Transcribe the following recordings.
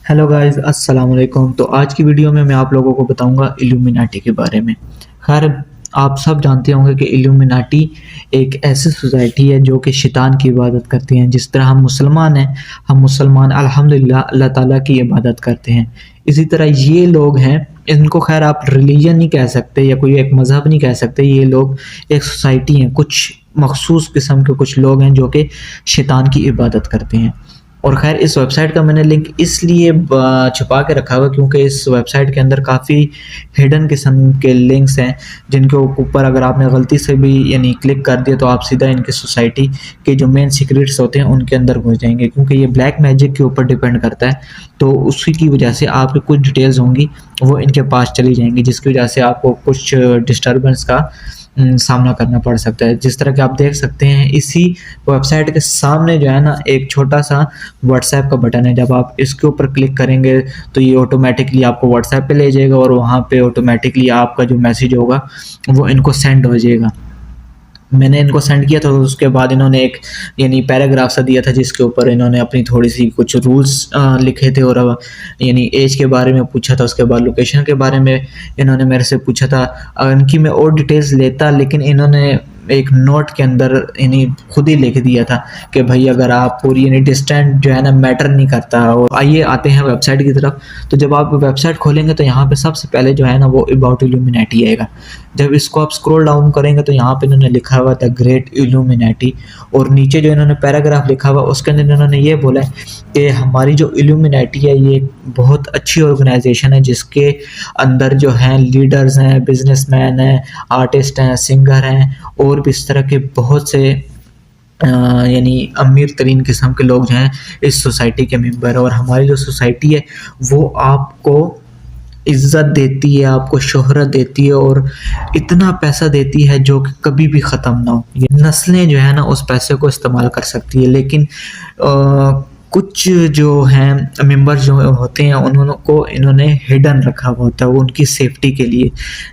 Hello guys, अस्सलाम वालेकुम। तो आज की वीडियो में मैं आप लोगों को बताऊंगा इल्यूमिनाटी के बारे में। खैर, आप सब जानते होंगे कि इल्यूमिनाटी एक ऐसी सोसाइटी है जो कि शैतान की इबादत करती हैं। जिस तरह हम मुसलमान हैं, हम मुसलमान अल्हम्दुलिल्लाह अल्लाह ताला की इबादत करते हैं। इसी तरह ये लोग हैं, इनको खैर आप रिलीजन नहीं कह सकते या कोई एक मज़हब नहीं कह सकते। ये लोग एक सोसाइटी हैं, कुछ मखसूस किस्म के कुछ लोग हैं जो कि शैतान की इबादत करते हैं। और खैर, इस वेबसाइट का मैंने लिंक इसलिए छुपा के रखा हुआ क्योंकि इस वेबसाइट के अंदर काफ़ी हिडन किस्म के लिंक्स हैं, जिनके ऊपर अगर आपने गलती से भी यानी क्लिक कर दिया तो आप सीधा इनकी सोसाइटी के जो मेन सीक्रेट्स होते हैं उनके अंदर घुस जाएंगे, क्योंकि ये ब्लैक मैजिक के ऊपर डिपेंड करता है। तो उसी की वजह से आपकी कुछ डिटेल्स होंगी वो इनके पास चली जाएंगी, जिसकी वजह से आपको कुछ डिस्टर्बेंस का सामना करना पड़ सकता है। जिस तरह कि आप देख सकते हैं, इसी वेबसाइट के सामने जो है ना एक छोटा सा व्हाट्सएप का बटन है। जब आप इसके ऊपर क्लिक करेंगे तो ये ऑटोमेटिकली आपको व्हाट्सएप पे ले जाएगा और वहाँ पे ऑटोमेटिकली आपका जो मैसेज होगा वो इनको सेंड हो जाएगा। मैंने इनको सेंड किया था, तो उसके बाद इन्होंने एक यानी पैराग्राफ सा दिया था जिसके ऊपर इन्होंने अपनी थोड़ी सी कुछ रूल्स लिखे थे और यानी एज के बारे में पूछा था। उसके बाद लोकेशन के बारे में इन्होंने मेरे से पूछा था। इनकी मैं और डिटेल्स लेता, लेकिन इन्होंने एक नोट के अंदर यानी खुद ही लिख दिया था कि भाई अगर आप पूरी यानी डिस्टेंस जो है ना मैटर नहीं करता। और आइए आते हैं वेबसाइट की तरफ। तो जब आप वेबसाइट खोलेंगे तो यहाँ पे सबसे पहले जो है ना वो अबाउट इल्यूमिनाटी आएगा। जब इसको आप स्क्रॉल डाउन करेंगे तो यहाँ पे इन्होंने लिखा हुआ था ग्रेट इल्यूमिनाटी, और नीचे जो इन्होंने पैराग्राफ लिखा हुआ उसके अंदर इन्होंने ये बोला है कि हमारी जो इल्यूमिनाटी है ये बहुत अच्छी ऑर्गेनाइजेशन है, जिसके अंदर जो हैं लीडर्स हैं, बिजनेसमैन हैं, आर्टिस्ट हैं, सिंगर हैं और भी इस तरह के बहुत से यानी अमीर तरीन किस्म के लोग जो हैं इस सोसाइटी के मेंबर हैं। और हमारी जो सोसाइटी है वो आपको इज्जत देती है, आपको शोहरत देती है और इतना पैसा देती है जो कि कभी भी ख़त्म ना हो। ये नस्लें जो है ना उस पैसे को इस्तेमाल कर सकती है, लेकिन कुछ जो हैं मेंबर्स जो होते हैं उन्होंने को इन्होंने हिडन रखा हुआ होता है, वो उनकी सेफ्टी के लिए।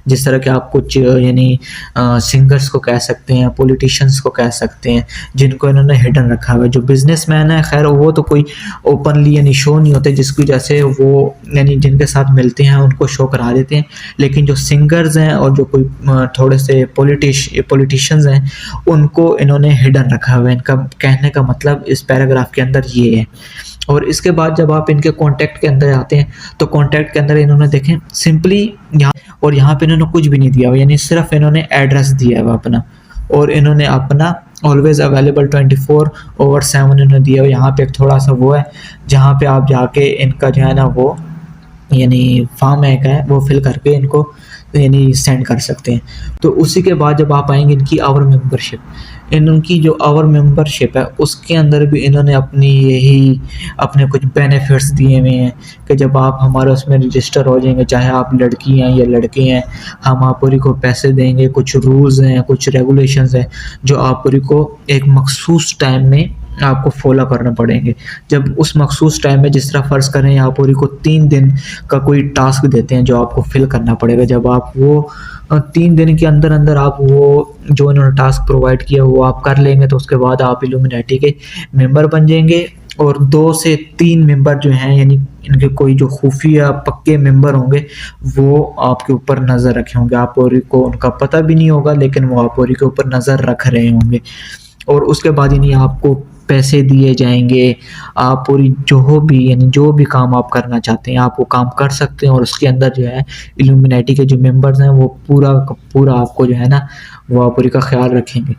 जिस तरह के आप कुछ यानी सिंगर्स को कह सकते हैं, पॉलिटिशियंस को कह सकते हैं, जिनको इन्होंने हिडन रखा हुआ है। जो बिजनेसमैन है, खैर वो तो कोई ओपनली यानी शो नहीं होते, जिसकी वजह से वो यानी जिनके साथ मिलते हैं उनको शो करा देते हैं। लेकिन जो सिंगर्स हैं और जो कोई थोड़े से पॉलिटिशियंस हैं उनको इन्होंने हिडन रखा हुआ है। इनका कहने का मतलब इस पैराग्राफ के अंदर ये है। और इसके बाद जब आप इनके कॉन्टैक्ट के अंदर आते हैं तो कॉन्टैक्ट के अंदर इन्होंने देखें सिंपली यहाँ पे इन्होंने कुछ भी नहीं दिया हुआ, यानी सिर्फ इन्होंने एड्रेस दिया हुआ अपना, और इन्होंने अपना ऑलवेज अवेलेबल 24/7 इन्होंने दिया हुआ। यहाँ पे एक थोड़ा सा वो है जहाँ पे आप जाके इनका जो है ना वो यानी फॉर्म एक है वो फिल करके इनको यानी सेंड कर सकते हैं। तो उसी के बाद जब आप आएंगे इनकी आवर मेंबरशिप, इनकी जो आवर मेंबरशिप है उसके अंदर भी इन्होंने अपनी यही अपने कुछ बेनिफिट्स दिए हुए हैं कि जब आप हमारे उसमें रजिस्टर हो जाएंगे, चाहे आप लड़की हैं या लड़के हैं, हम आप पूरी को पैसे देंगे। कुछ रूल्स हैं, कुछ रेगुलेशंस हैं जो आप पूरी को एक मखसूस टाइम में आपको फॉलो करने पड़ेंगे। जब उस मखसूस टाइम में, जिस तरह फ़र्ज़ करें यहाँ पूरी को 3 दिन का कोई टास्क देते हैं जो आपको फिल करना पड़ेगा। जब आप वो 3 दिन के अंदर अंदर आप वो जो इन्होंने टास्क प्रोवाइड किया वो आप कर लेंगे तो उसके बाद आप इल्यूमिनाटी के मेंबर बन जाएंगे। और 2 से 3 मेंबर जो हैं यानी इनके कोई जो खुफिया पक्के मेंबर होंगे वो आपके ऊपर नज़र रखे होंगे। आप पूरी को उनका पता भी नहीं होगा, लेकिन वो आप पूरी के ऊपर नज़र रख रहे होंगे। और उसके बाद यानी आपको पैसे दिए जाएंगे। आप पूरी जो भी यानी जो भी काम आप करना चाहते हैं आप वो काम कर सकते हैं। और उसके अंदर जो है इल्यूमिनाटी के जो मेंबर्स हैं वो पूरा का पूरा आपको जो है ना वो आप पूरी का ख्याल रखेंगे।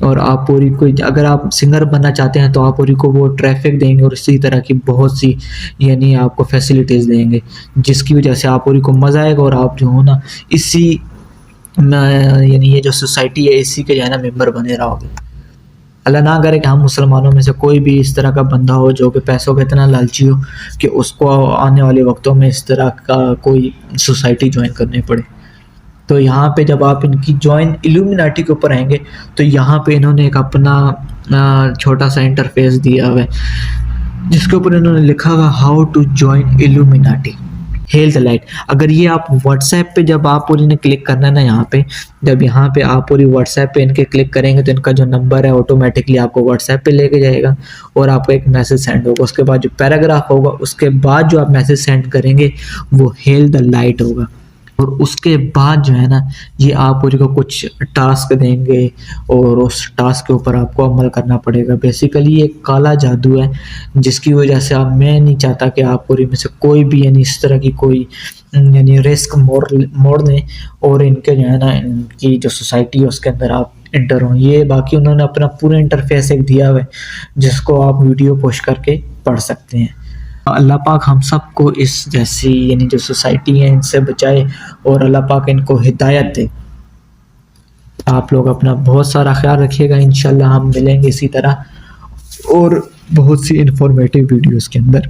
और आप पूरी को अगर आप सिंगर बनना चाहते हैं तो आप पूरी को वो ट्रैफिक देंगे और इसी तरह की बहुत सी यानी आपको फैसिलिटीज़ देंगे, जिसकी वजह से आप पूरी को मज़ा आएगा। और आप जो हो ना इसी यानी ये जो सोसाइटी है इसी के जो है ना मेंबर बने रहोगे। अल्लाह ना करे कि हम मुसलमानों में से कोई भी इस तरह का बंदा हो जो कि पैसों का इतना लालची हो कि उसको आने वाले वक्तों में इस तरह का कोई सोसाइटी ज्वाइन करनी पड़े। तो यहाँ पे जब आप इनकी ज्वाइन इल्यूमिनाटी के ऊपर आएंगे तो यहाँ पे इन्होंने एक अपना छोटा सा इंटरफेस दिया हुआ है जिसके ऊपर इन्होंने लिखा हुआ how to join Illuminati. Health light. अगर ये आप व्हाट्सएप पे जब आप और इन्हें क्लिक करना है ना, यहाँ पे जब यहाँ पे आप पूरी व्हाट्सएप पे इनके क्लिक करेंगे तो इनका जो नंबर है ऑटोमेटिकली आपको व्हाट्सएप पे लेके जाएगा और आपको एक मैसेज सेंड होगा। उसके बाद जो पैराग्राफ होगा, उसके बाद जो आप मैसेज सेंड करेंगे वो हेल द लाइट होगा। और उसके बाद जो है ना, ये आप को कुछ टास्क देंगे और उस टास्क के ऊपर आपको अमल करना पड़ेगा। बेसिकली ये काला जादू है जिसकी वजह से आप, मैं नहीं चाहता कि आप पूरी में से कोई भी यानी इस तरह की कोई यानी रिस्क मोड़ लें और इनके जो है ना, इनकी जो सोसाइटी है उसके अंदर आप इंटर हों। ये बाकी उन्होंने अपना पूरा इंटरफेस एक दिया हुआ है जिसको आप वीडियो पोस्ट करके पढ़ सकते हैं। अल्लाह पाक हम सबको इस जैसी यानी जो सोसाइटी है इनसे बचाए और अल्लाह पाक इनको हिदायत दे। आप लोग अपना बहुत सारा ख्याल रखिएगा। इंशाल्लाह हम मिलेंगे इसी तरह और बहुत सी इंफॉर्मेटिव वीडियोस के अंदर।